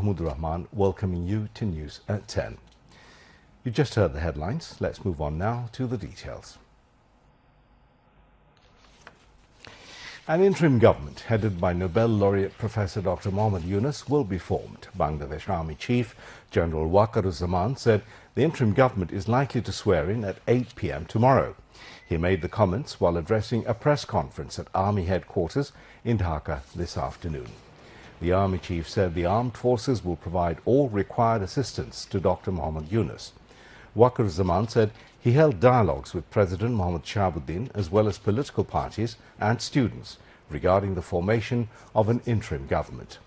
Mahmoud Rahman welcoming you to News at 10. You just heard the headlines. Let's move on now to the details. An interim government headed by Nobel laureate Professor Dr. Mohammad Yunus will be formed. Bangladesh Army Chief General Waqar-uz-Zaman said the interim government is likely to swear in at 8 p.m. tomorrow. He made the comments while addressing a press conference at Army headquarters in Dhaka this afternoon. The Army Chief said the armed forces will provide all required assistance to Dr. Mohammad Yunus. Waqar-uz-Zaman said he held dialogues with President Mohammad Shahabuddin as well as political parties and students regarding the formation of an interim government.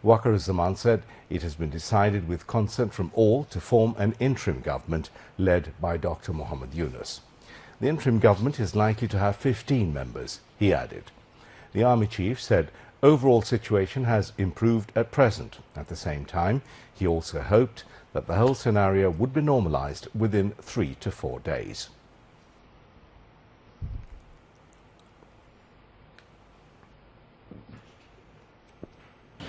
Waqar-uz-Zaman said it has been decided with consent from all to form an interim government led by Dr. Mohammad Yunus. The interim government is likely to have 15 members, he added. The Army Chief said overall situation has improved at present. At the same time, he also hoped that the whole scenario would be normalized within 3 to 4 days.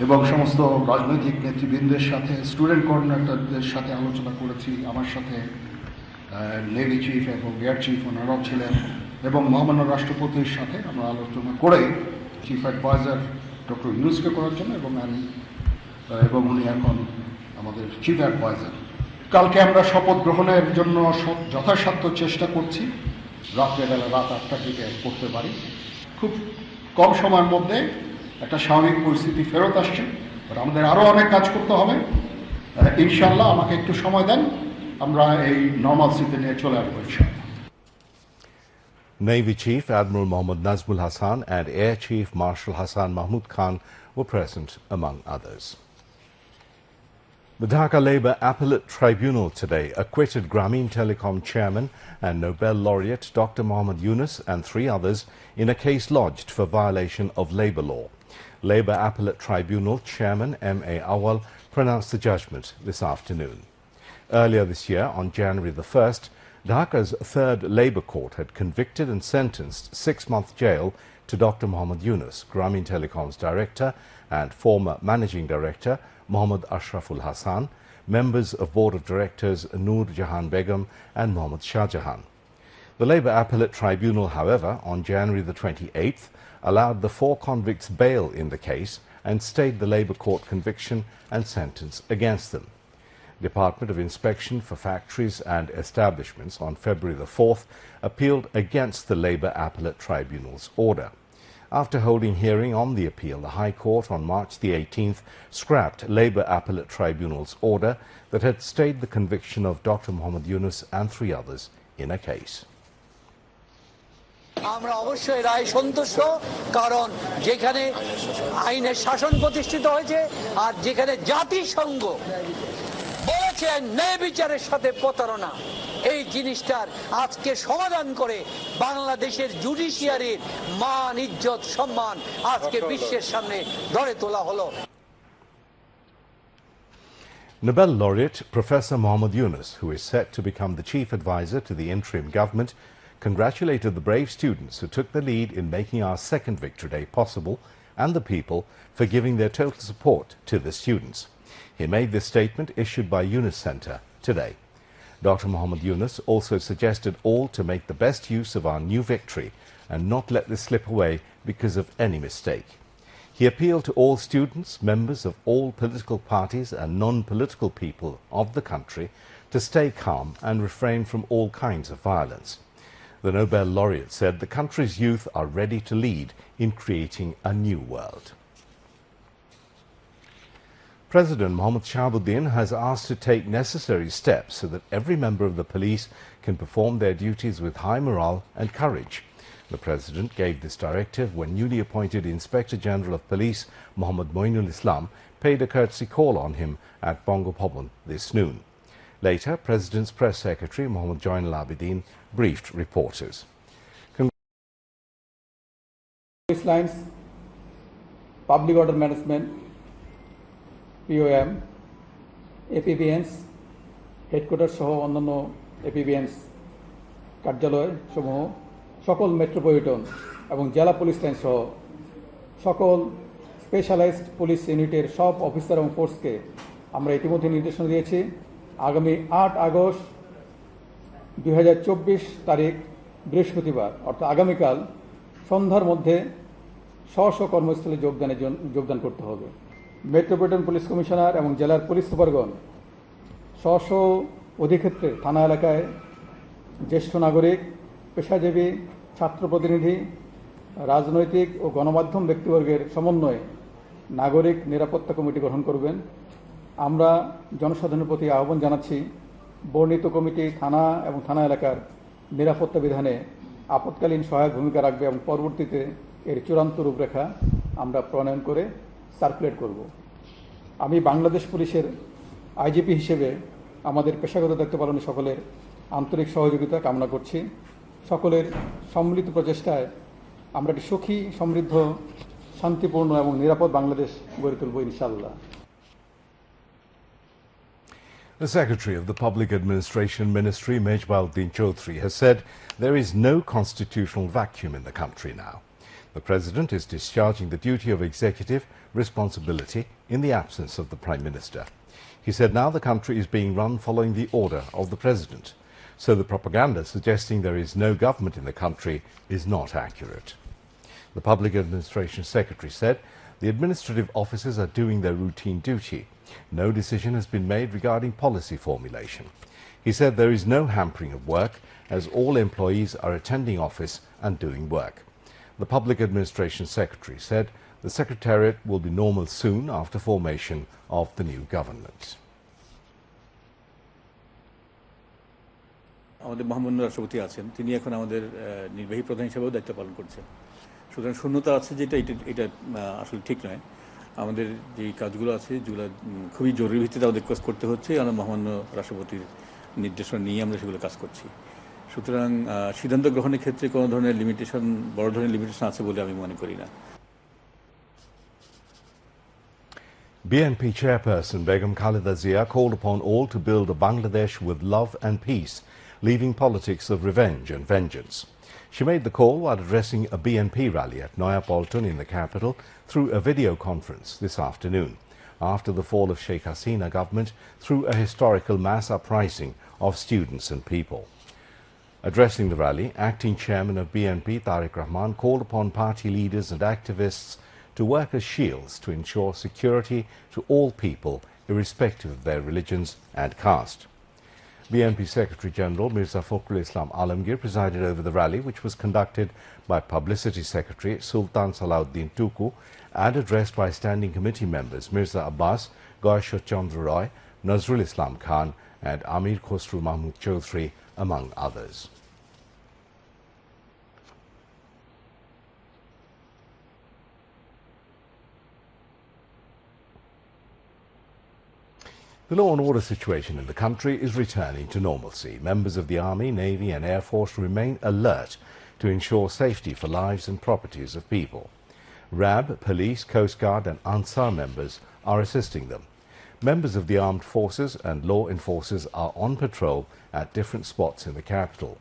এবং সমস্ত রাজনৈতিক নেতৃবৃন্দের সাথে student কোঅর্ডিনেটরদের সাথে আলোচনা করেছি আমার সাথে নেভি চিফ এবং এয়ার চিফ ওনারাও ছিলেন এবং মহামান্য রাষ্ট্রপতির সাথে আমরা আলোচনা করে চিফ অ্যাডভাইজার ডক্টর ইউনুসকে করার জন্য এবং উনি এখন আমাদের চিফ অ্যাডভাইজার কালকে আমরা শপথ গ্রহণের জন্য যথাসাধ্য চেষ্টা করছি রাত্রেবেলা রাত 8টার দিকে করতে পারি খুব কম সময়ের মধ্যে একটা স্বাভাবিক পরিস্থিতি ফেরত আসছে আমাদের আরো অনেক কাজ করতে হবে ইনশাআল্লাহ আমাকে একটু সময় দেন আমরা এই নরমালসিতে নিয়ে চলে আসবো ইনশাআল্লাহ Navy Chief Admiral Mohammad Nazmul Hasan and Air Chief Marshal Hassan Mahmud Khan were present among others. The Dhaka Labour Appellate Tribunal today acquitted Grameen Telecom chairman and Nobel laureate Dr. Mohammad Yunus and 3 others in a case lodged for violation of labour law. Labour Appellate Tribunal chairman M.A. Awal pronounced the judgment this afternoon. Earlier this year, on January the 1st, Dhaka's 3rd Labour Court had convicted and sentenced 6-month jail to Dr. Mohammad Yunus, Grameen Telecom's director and former managing director Mohammad Ashraful Hassan, members of Board of Directors Noor Jahan Begum and Mohammad Shah Jahan. The Labour Appellate Tribunal, however, on January the 28th, allowed the 4 convicts bail in the case and stayed the Labour Court conviction and sentence against them. Department of Inspection for Factories and Establishments on February the 4th appealed against the Labour Appellate Tribunal's order. After holding hearing on the appeal, the High Court on March the 18th scrapped Labour Appellate Tribunal's order that had stayed the conviction of Dr. Mohammad Yunus and 3 others in a case. আমরা অবশ্যই রায় সন্তুষ্ট কারণ যেখানে আইনের শাসন প্রতিষ্ঠিত হয়েছে আর যেখানে জাতিসংঘ বলেছে ন্যায় বিচারের সাথে প্রতারণা এই জিনিসটার আজকে সমাধান করে বাংলাদেশের জুডিশিয়ারির মান ইজ্জত সম্মান আজকে বিশ্বের সামনে গড়ে তোলা হলো Nobel laureate Professor Mohammad Yunus, who is set to become the chief advisor to the interim government, congratulated the brave students who took the lead in making our 2nd Victory Day possible and the people for giving their total support to the students. He made this statement issued by Yunus Centre today. Dr. Mohammad Yunus also suggested all to make the best use of our new victory and not let this slip away because of any mistake. He appealed to all students, members of all political parties and non-political people of the country to stay calm and refrain from all kinds of violence. The Nobel laureate said the country's youth are ready to lead in creating a new world. President Mohammad Shahabuddin has asked to take necessary steps so that every member of the police can perform their duties with high morale and courage. The President gave this directive when newly appointed Inspector General of Police Mohammad Moinul Islam paid a courtesy call on him at Bongo Bhavan this noon. Later, President's Press Secretary Mohammad Join al-Abidin briefed reporters. Police lines, public order management, POM, APBNs, headquarters সহ অন্যান্য APBNs কার্যালয় সমূহ সকল metropolitan এবং জেলা police line সহ সকল specialised police ইউনিটের সব অফিসার এবং ফোর্সকে আমরা ইতিমধ্যে নির্দেশনা দিয়েছি আগামী 8 আগস্ট 2024 তারিখ বৃহস্পতিবার অর্থাৎ আগামীকাল সন্ধ্যার মধ্যে স্ব কর্মস্থলে যোগদান করতে হবে। মেট্রোপলিটন পুলিশ কমিশনার এবং জেলার পুলিশ সুপারগণ স্ব অধিক্ষেত্রে থানা এলাকায় জ্যেষ্ঠ নাগরিক, পেশাজীবী, ছাত্র প্রতিনিধি, রাজনৈতিক ও গণমাধ্যম ব্যক্তিবর্গের সমন্বয়ে নাগরিক নিরাপত্তা কমিটি গঠন করবেন। আমরা জনসাধারণের প্রতি আহ্বান জানাচ্ছি বর্ণিত কমিটি থানা এবং থানা এলাকার নিরাপত্তা বিধানে আপৎকালীন সহায়ক ভূমিকা রাখবে এবং পরবর্তীতে এর চূড়ান্ত রূপরেখা আমরা প্রণয়ন করে সার্কুলেট করব। আমি বাংলাদেশ পুলিশের আইজিপি হিসেবে আমাদের পেশাগত দায়িত্ব পালনে সকলের আন্তরিক সহযোগিতা কামনা করছি। সকলের সম্মিলিত প্রচেষ্টায় আমরা একটি সুখী, সমৃদ্ধ, শান্তিপূর্ণ এবং নিরাপদ বাংলাদেশ গড়ে তুলব ইনশাআল্লাহ। The Secretary of the Public Administration Ministry, Mejbauddin Chaudhry, has said there is no constitutional vacuum in the country now. The President is discharging the duty of executive responsibility in the absence of the Prime Minister. He said now the country is being run following the order of the President, so the propaganda suggesting there is no government in the country is not accurate. The Public Administration Secretary said the administrative officers are doing their routine duty. No decision has been made regarding policy formulation. He said there is no hampering of work as all employees are attending office and doing work. The Public Administration Secretary said the Secretariat will be normal soon after formation of the new government. আমাদের মহামান্য রাষ্ট্রপতি আছেন, তিনি এখন আমাদের নির্বাহী প্রধান হিসেবেও দায়িত্ব পালন করছেন। সুতরাং শূন্যতা আছে যেটা এটা আসলে ঠিক নয়। আমাদের যে কাজগুলো আছে যেগুলো খুবই জরুরি ভিত্তিতে আমাদের কাজ করতে হচ্ছে, আমরা মহামান্য রাষ্ট্রপতির নির্দেশনা নিয়ে আমরা সেগুলো কাজ করছি। সুতরাং সিদ্ধান্ত গ্রহণের ক্ষেত্রে কোনো ধরনের লিমিটেশন, বড় ধরনের লিমিটেশন আছে বলে আমি মনে করি না। BNP chairperson Begum Khalida Zia called upon all to build a Bangladesh with love and peace, leaving politics of revenge and vengeance. She made the call while addressing a BNP rally at Noyapolton in the capital through a video conference this afternoon, after the fall of Sheikh Hasina government through a historical mass uprising of students and people. Addressing the rally, acting chairman of BNP Tariq Rahman called upon party leaders and activists to work as shields to ensure security to all people, irrespective of their religions and caste. BNP Secretary-General Mirza Fakhrul Islam Alamgir presided over the rally, which was conducted by Publicity Secretary Sultan Salauddin Tuku and addressed by Standing Committee members Mirza Abbas, Gaishot Chandra Roy, Nazrul Islam Khan and Amir Khosru Mahmud Chaudhry, among others. The law and order situation in the country is returning to normalcy. Members of the Army, Navy and Air Force remain alert to ensure safety for lives and properties of people. RAB, police, Coast Guard and Ansar members are assisting them. Members of the armed forces and law enforcers are on patrol at different spots in the capital.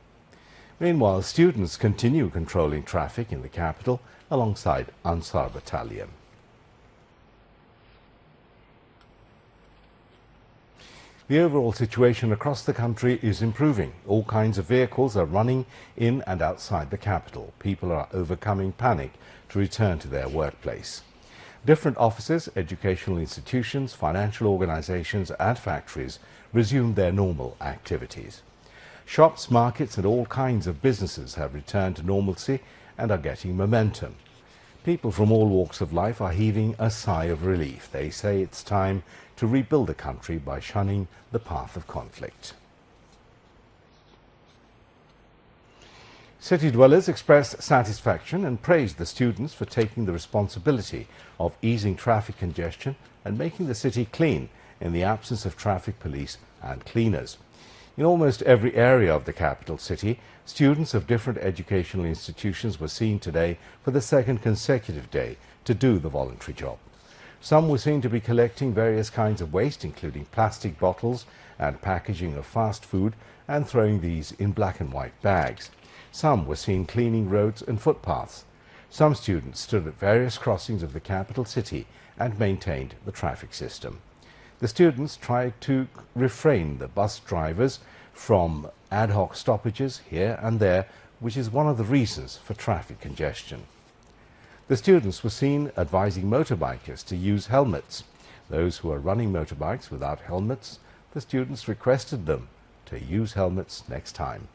Meanwhile, students continue controlling traffic in the capital alongside Ansar Battalion. The overall situation across the country is improving. All kinds of vehicles are running in and outside the capital. People are overcoming panic to return to their workplace. Different offices, educational institutions, financial organizations and factories resumed their normal activities. Shops, markets and all kinds of businesses have returned to normalcy and are getting momentum. People from all walks of life are heaving a sigh of relief. They say it's time to rebuild the country by shunning the path of conflict. City dwellers expressed satisfaction and praised the students for taking the responsibility of easing traffic congestion and making the city clean in the absence of traffic police and cleaners. In almost every area of the capital city, students of different educational institutions were seen today for the second consecutive day to do the voluntary job. Some were seen to be collecting various kinds of waste, including plastic bottles and packaging of fast food, and throwing these in black and white bags. Some were seen cleaning roads and footpaths. Some students stood at various crossings of the capital city and maintained the traffic system. The students tried to refrain the bus drivers from ad hoc stoppages here and there, which is one of the reasons for traffic congestion. The students were seen advising motorbikers to use helmets. Those who are running motorbikes without helmets, the students requested them to use helmets next time.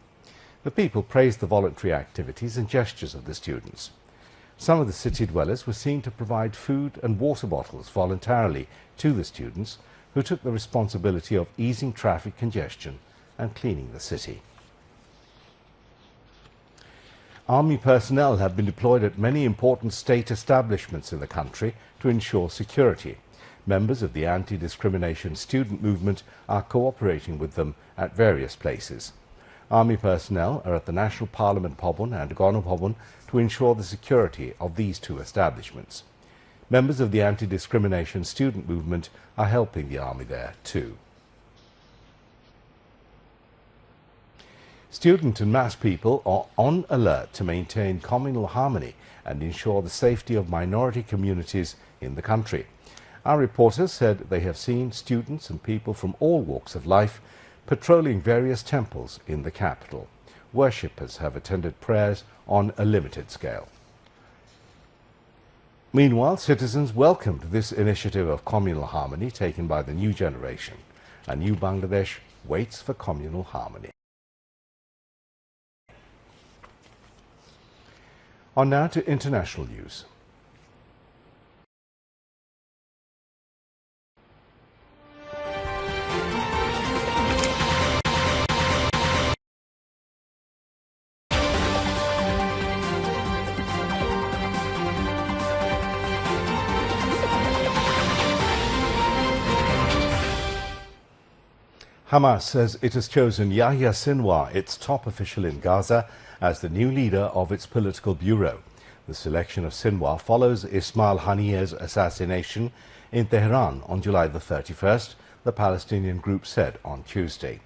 The people praised the voluntary activities and gestures of the students. Some of the city dwellers were seen to provide food and water bottles voluntarily to the students, who took the responsibility of easing traffic congestion and cleaning the city. Army personnel have been deployed at many important state establishments in the country to ensure security. Members of the anti-discrimination student movement are cooperating with them at various places. Army personnel are at the National Parliament Bhavan and Gana Bhavan to ensure the security of these two establishments. Members of the anti-discrimination student movement are helping the army there too. Student and mass people are on alert to maintain communal harmony and ensure the safety of minority communities in the country. Our reporters said they have seen students and people from all walks of life patrolling various temples in the capital. Worshippers have attended prayers on a limited scale. Meanwhile, citizens welcomed this initiative of communal harmony taken by the new generation. A new Bangladesh waits for communal harmony. On now to international news. Hamas says it has chosen Yahya Sinwar, its top official in Gaza, as the new leader of its political bureau. The selection of Sinwar follows Ismail Haniyeh's assassination in Tehran on July the 31st, the Palestinian group said on Tuesday.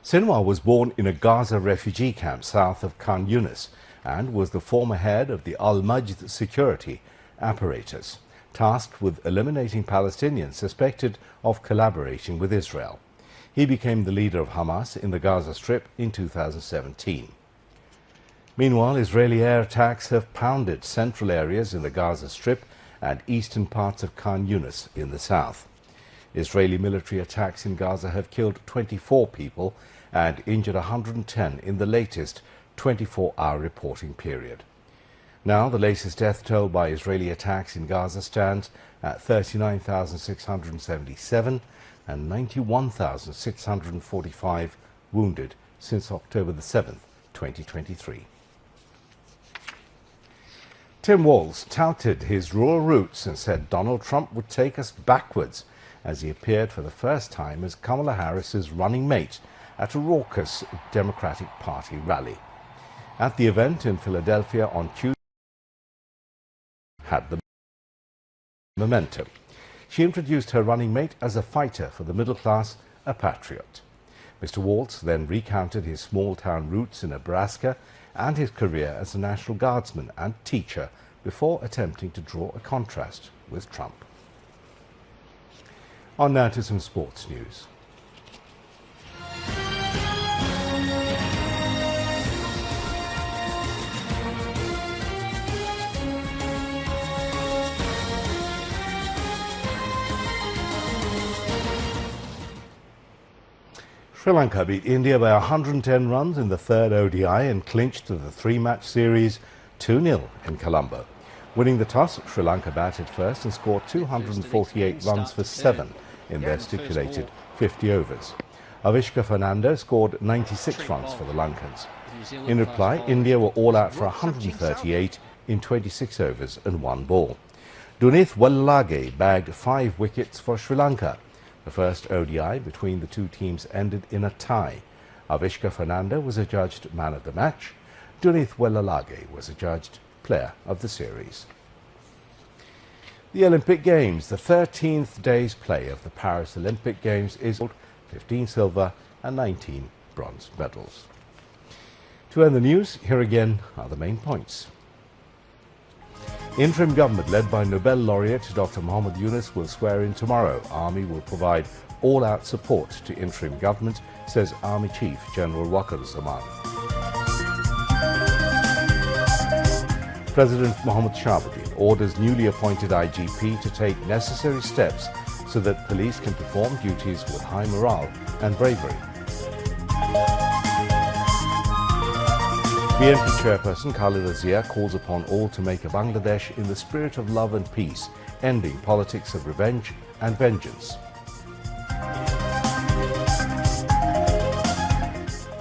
Sinwar was born in a Gaza refugee camp south of Khan Yunis and was the former head of the al-Majd security apparatus, tasked with eliminating Palestinians suspected of collaborating with Israel. He became the leader of Hamas in the Gaza Strip in 2017. Meanwhile, Israeli air attacks have pounded central areas in the Gaza Strip and eastern parts of Khan Yunis in the south. Israeli military attacks in Gaza have killed 24 people and injured 110 in the latest 24-hour reporting period. Now, the latest death toll by Israeli attacks in Gaza stands at 39,677 and 91,645 wounded since October the 7th, 2023. Tim Walz touted his rural roots and said Donald Trump would take us backwards as he appeared for the first time as Kamala Harris's running mate at a raucous Democratic Party rally. At the event in Philadelphia on Tuesday, had the momentum. She introduced her running mate as a fighter for the middle class, a patriot. Mr. Walz then recounted his small-town roots in Nebraska and his career as a National Guardsman and teacher before attempting to draw a contrast with Trump. On now to some sports news. Sri Lanka beat India by 110 runs in the third ODI and clinched the three-match series 2-0 in Colombo. Winning the toss, Sri Lanka batted first and scored 248 runs for 7 in their stipulated 50 overs. Avishka Fernando scored 96 runs for the Lankans. In reply, India were all out for 138 in 26 overs and 1 ball. Dunith Wallage bagged 5 wickets for Sri Lanka. The first ODI between the two teams ended in a tie. Avishka Fernando was adjudged man of the match. Dunith Wallage was adjudged player of the series. The Olympic Games, the 13th day's play of the Paris Olympic Games, is 15 silver and 19 bronze medals. To end the news, here again are the main points. Interim government led by Nobel laureate Dr. Mohammed Yunus will swear in tomorrow. Army will provide all-out support to interim government, says Army Chief General Waqar-e-Zaman. President Mohammed Shahbuddin orders newly appointed IGP to take necessary steps so that police can perform duties with high morale and bravery. BNP chairperson Khalida Zia calls upon all to make a Bangladesh in the spirit of love and peace, ending politics of revenge and vengeance.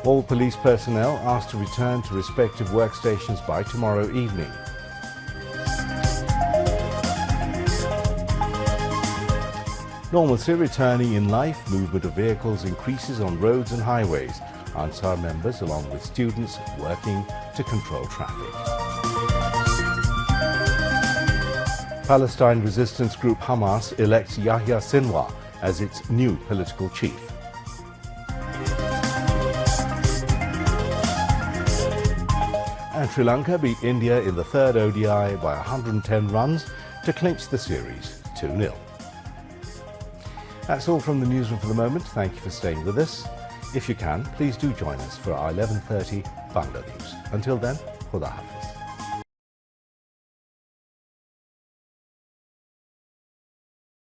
All police personnel asked to return to respective workstations by tomorrow evening. Normalcy returning in life, movement of vehicles increases on roads and highways. Ansar members, along with students, working to control traffic. Palestine resistance group Hamas elects Yahya Sinwar as its new political chief. And Sri Lanka beat India in the third ODI by 110 runs to clinch the series 2-0. That's all from the newsroom for the moment. Thank you for staying with us. If you can, please do join us for our 11:30 Bangla News. Until then, Khuda Hafiz.